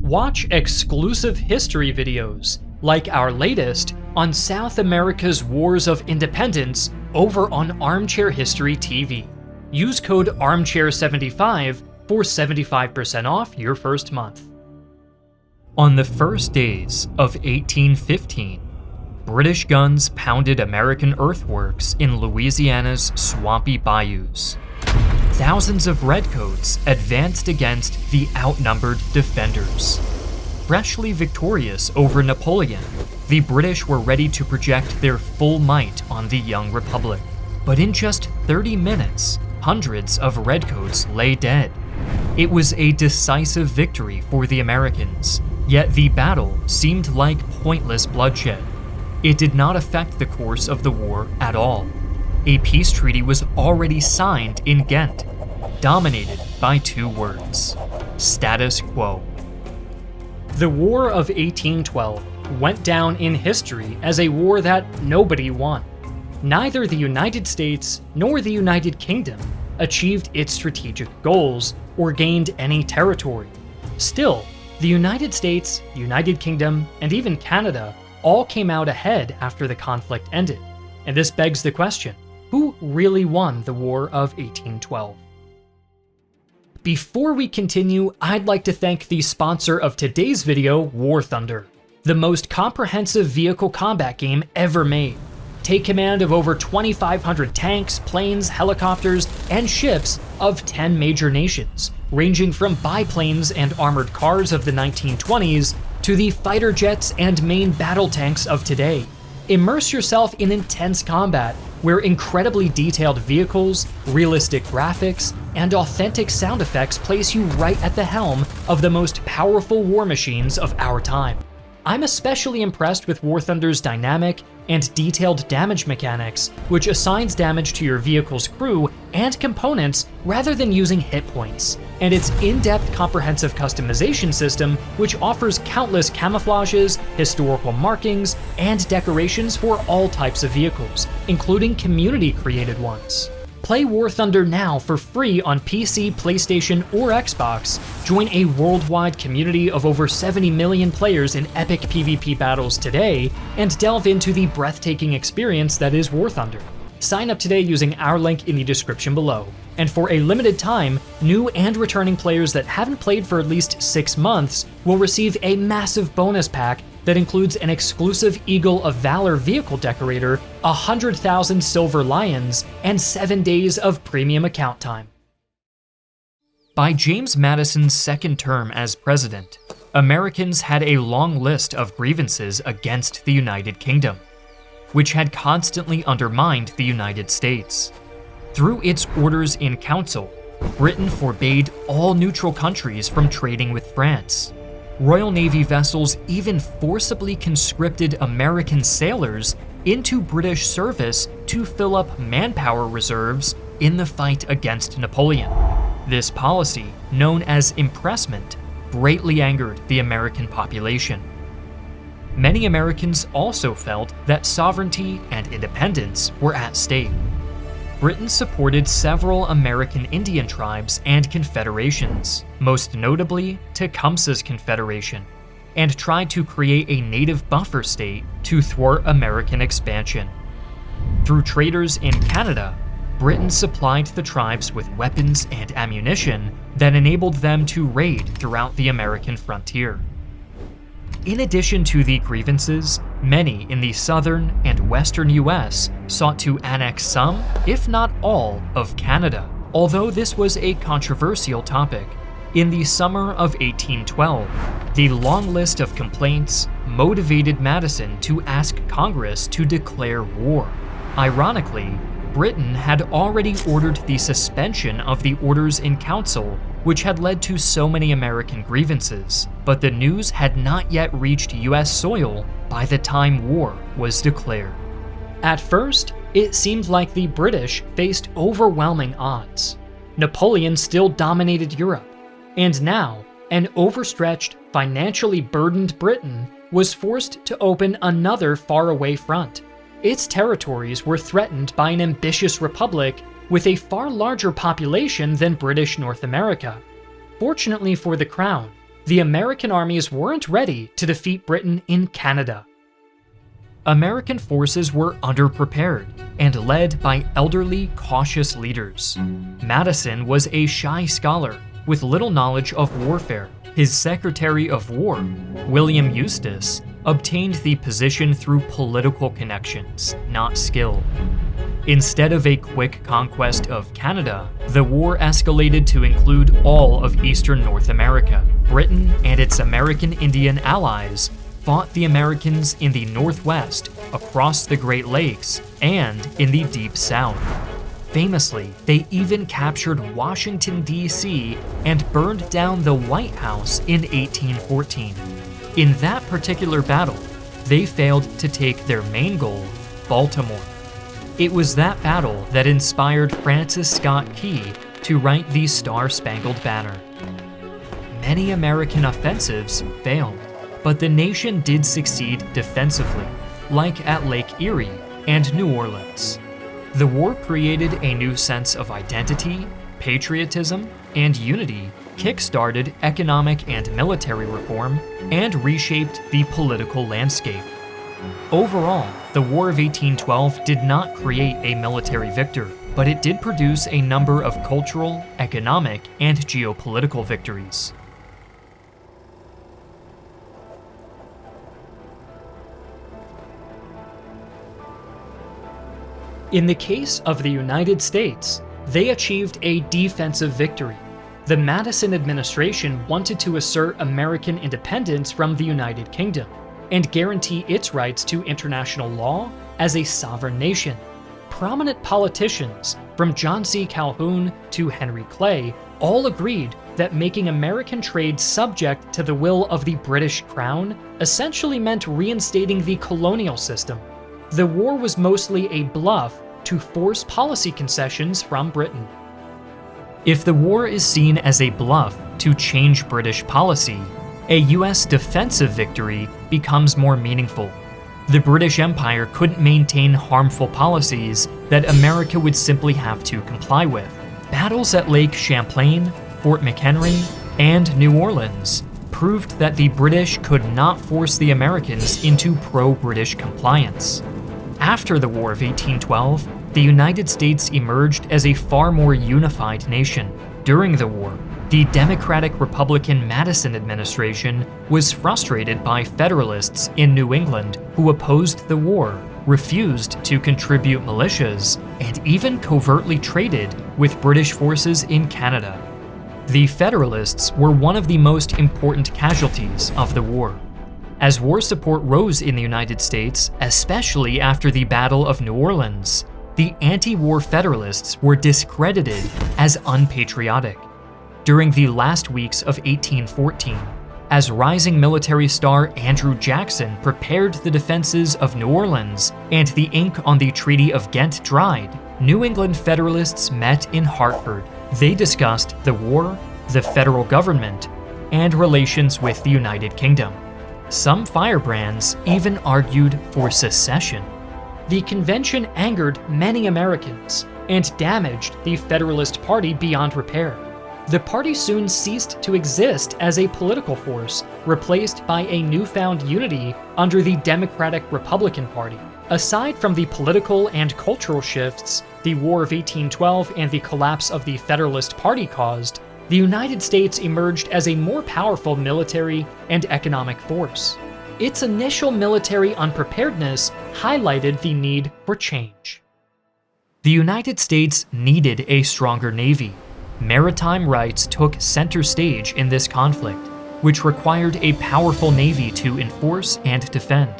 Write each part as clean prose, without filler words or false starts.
Watch exclusive history videos, like our latest on South America's Wars of Independence over on Armchair History TV. Use code ARMCHAIR75 for 75% off your first month. On the first days of 1815, British guns pounded American earthworks in Louisiana's swampy bayous. Thousands of redcoats advanced against the outnumbered defenders. Freshly victorious over Napoleon, the British were ready to project their full might on the young republic. But in just 30 minutes, hundreds of redcoats lay dead. It was a decisive victory for the Americans, yet the battle seemed like pointless bloodshed. It did not affect the course of the war at all. A peace treaty was already signed in Ghent, dominated by two words: status quo. The War of 1812 went down in history as a war that nobody won. Neither the United States nor the United Kingdom achieved its strategic goals or gained any territory. Still, the United States, United Kingdom, and even Canada all came out ahead after the conflict ended. And this begs the question, who really won the War of 1812? Before we continue, I'd like to thank the sponsor of today's video, War Thunder, the most comprehensive vehicle combat game ever made. Take command of over 2,500 tanks, planes, helicopters, and ships of 10 major nations, ranging from biplanes and armored cars of the 1920s to the fighter jets and main battle tanks of today. Immerse yourself in intense combat, where incredibly detailed vehicles, realistic graphics, and authentic sound effects place you right at the helm of the most powerful war machines of our time. I'm especially impressed with War Thunder's dynamic and detailed damage mechanics, which assigns damage to your vehicle's crew and components rather than using hit points, and its in-depth comprehensive customization system, which offers countless camouflages, historical markings, and decorations for all types of vehicles, including community-created ones. Play War Thunder now for free on PC, PlayStation, or Xbox. Join a worldwide community of over 70 million players in epic PvP battles today, and delve into the breathtaking experience that is War Thunder. Sign up today using our link in the description below. And for a limited time, new and returning players that haven't played for at least 6 months will receive a massive bonus pack that includes an exclusive Eagle of Valor vehicle decorator, 100,000 silver lions, and 7 days of premium account time. By James Madison's second term as president, Americans had a long list of grievances against the United Kingdom, which had constantly undermined the United States. Through its orders in council, Britain forbade all neutral countries from trading with France. Royal Navy vessels even forcibly conscripted American sailors into British service to fill up manpower reserves in the fight against Napoleon. This policy, known as impressment, greatly angered the American population. Many Americans also felt that sovereignty and independence were at stake. Britain supported several American Indian tribes and confederations, most notably Tecumseh's Confederation, and tried to create a native buffer state to thwart American expansion. Through traders in Canada, Britain supplied the tribes with weapons and ammunition that enabled them to raid throughout the American frontier. In addition to the grievances, many in the southern and western US sought to annex some, if not all, of Canada, although this was a controversial topic. In the summer of 1812, the long list of complaints motivated Madison to ask Congress to declare war. Ironically, Britain had already ordered the suspension of the orders in council, which had led to so many American grievances, but the news had not yet reached US soil by the time war was declared. At first, it seemed like the British faced overwhelming odds. Napoleon still dominated Europe, and now an overstretched, financially burdened Britain was forced to open another faraway front. Its territories were threatened by an ambitious republic with a far larger population than British North America. Fortunately for the crown, the American armies weren't ready to defeat Britain in Canada. American forces were underprepared and led by elderly, cautious leaders. Madison was a shy scholar with little knowledge of warfare. His Secretary of War, William Eustis, obtained the position through political connections, not skill. Instead of a quick conquest of Canada, the war escalated to include all of eastern North America. Britain and its American Indian allies fought the Americans in the Northwest, across the Great Lakes, and in the Deep South. Famously, they even captured Washington, D.C. and burned down the White House in 1814. In that particular battle, they failed to take their main goal, Baltimore. It was that battle that inspired Francis Scott Key to write the Star-Spangled Banner. Many American offensives failed, but the nation did succeed defensively, like at Lake Erie and New Orleans. The war created a new sense of identity, patriotism, and unity, kick-started economic and military reform, and reshaped the political landscape. Overall, the War of 1812 did not create a military victor, but it did produce a number of cultural, economic, and geopolitical victories. In the case of the United States, they achieved a defensive victory. The Madison administration wanted to assert American independence from the United Kingdom and guarantee its rights to international law as a sovereign nation. Prominent politicians, from John C. Calhoun to Henry Clay, all agreed that making American trade subject to the will of the British Crown essentially meant reinstating the colonial system. The war was mostly a bluff to force policy concessions from Britain. If the war is seen as a bluff to change British policy, a US defensive victory becomes more meaningful. The British Empire couldn't maintain harmful policies that America would simply have to comply with. Battles at Lake Champlain, Fort McHenry, and New Orleans proved that the British could not force the Americans into pro-British compliance. After the War of 1812, the United States emerged as a far more unified nation. During the war, the Democratic-Republican Madison administration was frustrated by Federalists in New England who opposed the war, refused to contribute militias, and even covertly traded with British forces in Canada. The Federalists were one of the most important casualties of the war. As war support rose in the United States, especially after the Battle of New Orleans, the anti-war Federalists were discredited as unpatriotic. During the last weeks of 1814, as rising military star Andrew Jackson prepared the defenses of New Orleans and the ink on the Treaty of Ghent dried, New England Federalists met in Hartford. They discussed the war, the federal government, and relations with the United Kingdom. Some firebrands even argued for secession. The convention angered many Americans and damaged the Federalist Party beyond repair. The party soon ceased to exist as a political force, replaced by a newfound unity under the Democratic-Republican Party. Aside from the political and cultural shifts the War of 1812 and the collapse of the Federalist Party caused, the United States emerged as a more powerful military and economic force. Its initial military unpreparedness highlighted the need for change. The United States needed a stronger navy. Maritime rights took center stage in this conflict, which required a powerful navy to enforce and defend.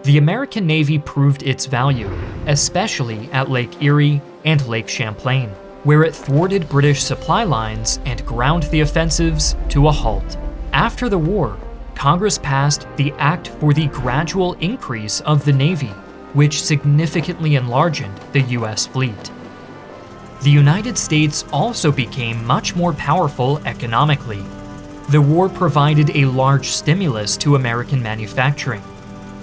The American Navy proved its value, especially at Lake Erie and Lake Champlain, where it thwarted British supply lines and ground the offensives to a halt. After the war, Congress passed the Act for the Gradual Increase of the Navy, which significantly enlarged the US fleet. The United States also became much more powerful economically. The war provided a large stimulus to American manufacturing.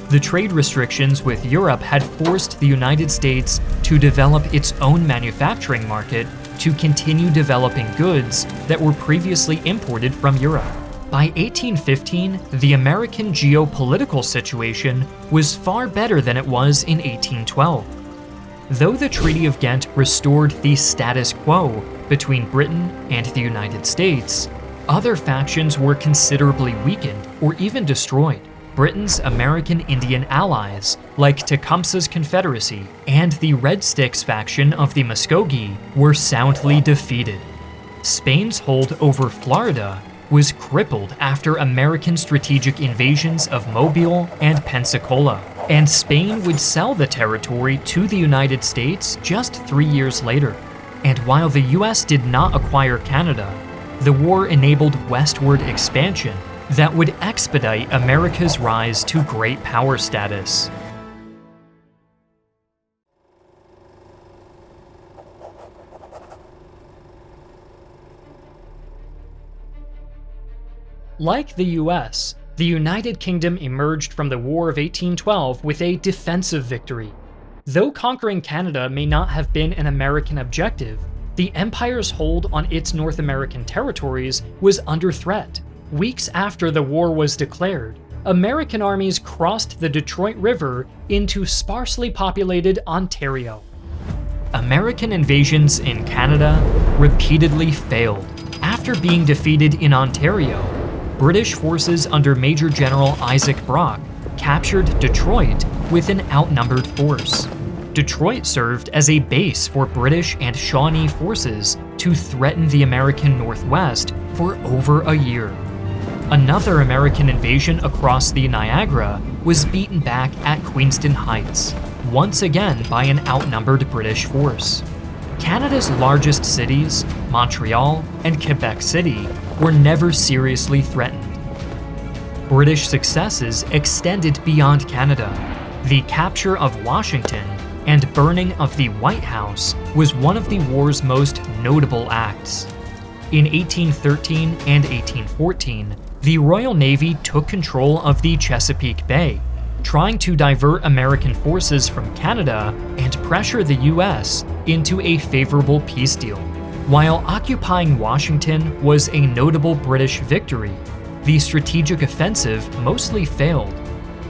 The trade restrictions with Europe had forced the United States to develop its own manufacturing market to continue developing goods that were previously imported from Europe. By 1815, the American geopolitical situation was far better than it was in 1812. Though the Treaty of Ghent restored the status quo between Britain and the United States, other factions were considerably weakened or even destroyed. Britain's American Indian allies, like Tecumseh's Confederacy and the Red Sticks faction of the Muskogee, were soundly defeated. Spain's hold over Florida was crippled after American strategic invasions of Mobile and Pensacola, and Spain would sell the territory to the United States just 3 years later. And while the US did not acquire Canada, the war enabled westward expansion that would expedite America's rise to great power status. Like the US, the United Kingdom emerged from the War of 1812 with a defensive victory. Though conquering Canada may not have been an American objective, the Empire's hold on its North American territories was under threat. Weeks after the war was declared, American armies crossed the Detroit River into sparsely populated Ontario. American invasions in Canada repeatedly failed. After being defeated in Ontario, British forces under Major General Isaac Brock captured Detroit with an outnumbered force. Detroit served as a base for British and Shawnee forces to threaten the American Northwest for over a year. Another American invasion across the Niagara was beaten back at Queenston Heights, once again by an outnumbered British force. Canada's largest cities, Montreal and Quebec City, were never seriously threatened. British successes extended beyond Canada. The capture of Washington and burning of the White House was one of the war's most notable acts. In 1813 and 1814, the Royal Navy took control of the Chesapeake Bay, trying to divert American forces from Canada and pressure the US into a favorable peace deal. While occupying Washington was a notable British victory, the strategic offensive mostly failed.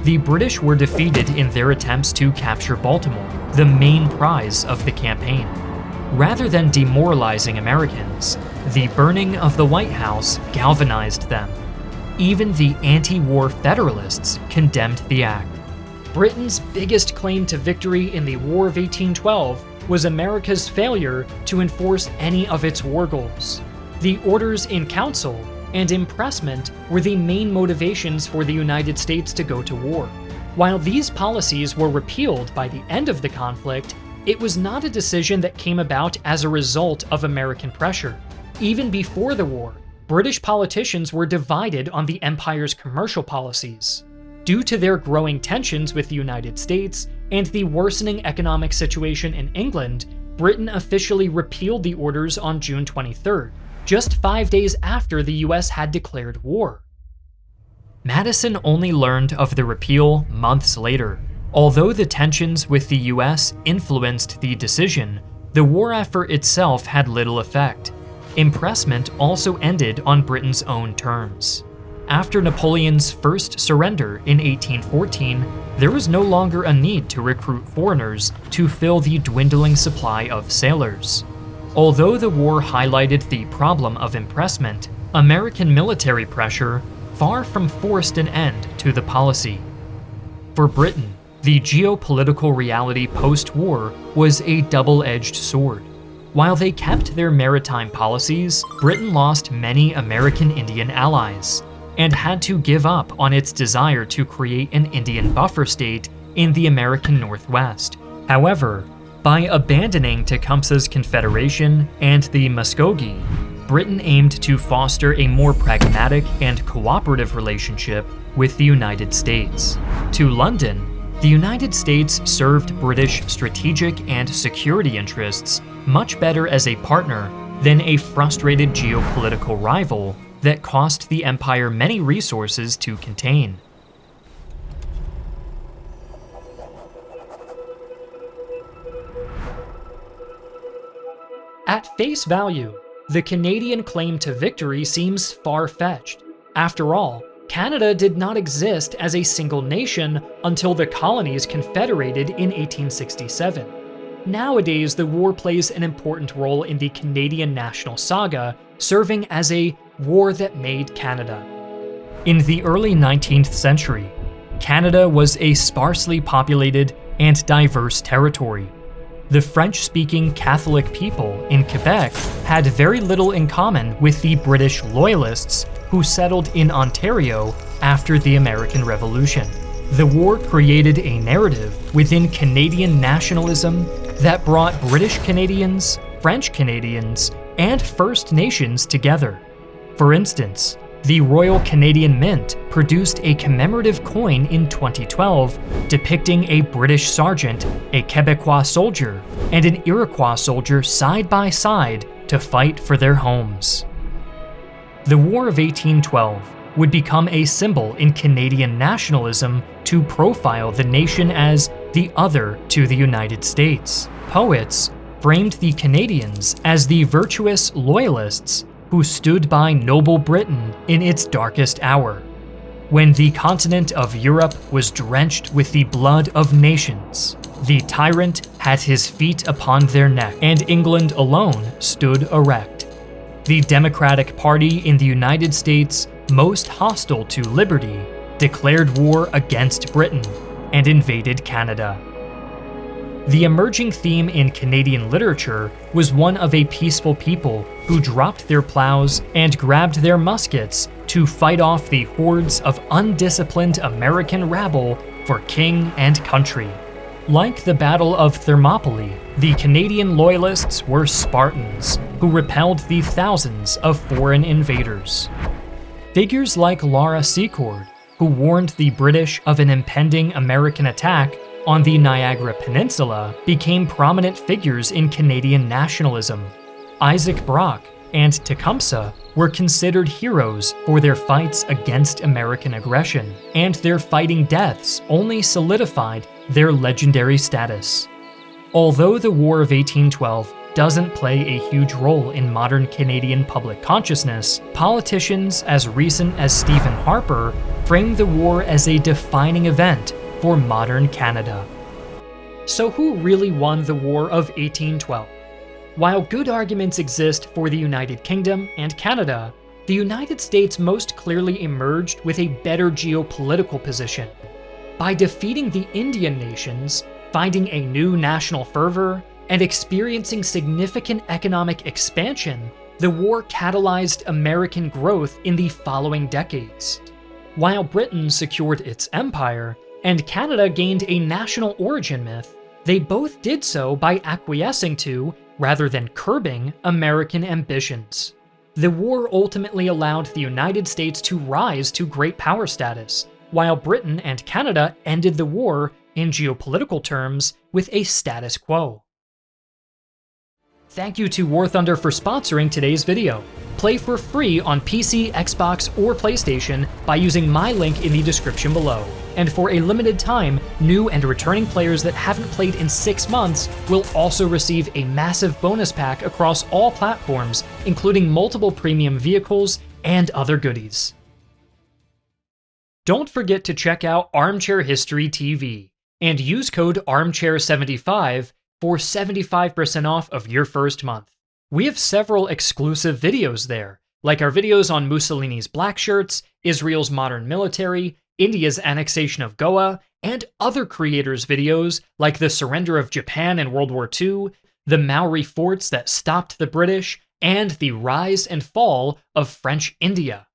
The British were defeated in their attempts to capture Baltimore, the main prize of the campaign. Rather than demoralizing Americans, the burning of the White House galvanized them. Even the anti-war Federalists condemned the act. Britain's biggest claim to victory in the War of 1812 was America's failure to enforce any of its war goals. The Orders in Council and impressment were the main motivations for the United States to go to war. While these policies were repealed by the end of the conflict, it was not a decision that came about as a result of American pressure. Even before the war, British politicians were divided on the Empire's commercial policies. Due to their growing tensions with the United States and the worsening economic situation in England, Britain officially repealed the orders on June 23rd, just 5 days after the US had declared war. Madison only learned of the repeal months later. Although the tensions with the US influenced the decision, the war effort itself had little effect. Impressment also ended on Britain's own terms. After Napoleon's first surrender in 1814, there was no longer a need to recruit foreigners to fill the dwindling supply of sailors. Although the war highlighted the problem of impressment, American military pressure far from forced an end to the policy. For Britain, the geopolitical reality post-war was a double-edged sword. While they kept their maritime policies, Britain lost many American Indian allies and had to give up on its desire to create an Indian buffer state in the American Northwest. However, by abandoning Tecumseh's Confederation and the Muskogee, Britain aimed to foster a more pragmatic and cooperative relationship with the United States. To London, the United States served British strategic and security interests much better as a partner than a frustrated geopolitical rival that cost the empire many resources to contain. At face value, the Canadian claim to victory seems far-fetched. After all, Canada did not exist as a single nation until the colonies confederated in 1867. Nowadays, the war plays an important role in the Canadian national saga, serving as a war that made Canada. In the early 19th century, Canada was a sparsely populated and diverse territory. The French-speaking Catholic people in Quebec had very little in common with the British Loyalists who settled in Ontario after the American Revolution. The war created a narrative within Canadian nationalism that brought British Canadians, French Canadians, and First Nations together. For instance, the Royal Canadian Mint produced a commemorative coin in 2012 depicting a British sergeant, a Quebecois soldier, and an Iroquois soldier side by side to fight for their homes. The War of 1812 would become a symbol in Canadian nationalism to profile the nation as the other to the United States. Poets framed the Canadians as the virtuous loyalists who stood by noble Britain in its darkest hour, when the continent of Europe was drenched with the blood of nations. The tyrant had his feet upon their neck, and England alone stood erect. The Democratic Party in the United States, most hostile to liberty, declared war against Britain and invaded Canada. The emerging theme in Canadian literature was one of a peaceful people who dropped their plows and grabbed their muskets to fight off the hordes of undisciplined American rabble for king and country. Like the Battle of Thermopylae, the Canadian Loyalists were Spartans who repelled the thousands of foreign invaders. Figures like Laura Secord, who warned the British of an impending American attack on the Niagara Peninsula, became prominent figures in Canadian nationalism. Isaac Brock and Tecumseh were considered heroes for their fights against American aggression, and their fighting deaths only solidified their legendary status. Although the War of 1812 doesn't play a huge role in modern Canadian public consciousness, politicians as recent as Stephen Harper framed the war as a defining event for modern Canada. So who really won the War of 1812? While good arguments exist for the United Kingdom and Canada, the United States most clearly emerged with a better geopolitical position. By defeating the Indian nations, finding a new national fervor, and experiencing significant economic expansion, the war catalyzed American growth in the following decades. While Britain secured its empire, and Canada gained a national origin myth, they both did so by acquiescing to, rather than curbing, American ambitions. The war ultimately allowed the United States to rise to great power status, while Britain and Canada ended the war, in geopolitical terms, with a status quo. Thank you to War Thunder for sponsoring today's video. Play for free on PC, Xbox, or PlayStation by using my link in the description below. And for a limited time, new and returning players that haven't played in 6 months will also receive a massive bonus pack across all platforms, including multiple premium vehicles and other goodies. Don't forget to check out Armchair History TV and use code ARMCHAIR75 for 75% off of your first month. We have several exclusive videos there, like our videos on Mussolini's black shirts, Israel's modern military, India's annexation of Goa, and other creators' videos like the surrender of Japan in World War II, the Maori forts that stopped the British, and the rise and fall of French India.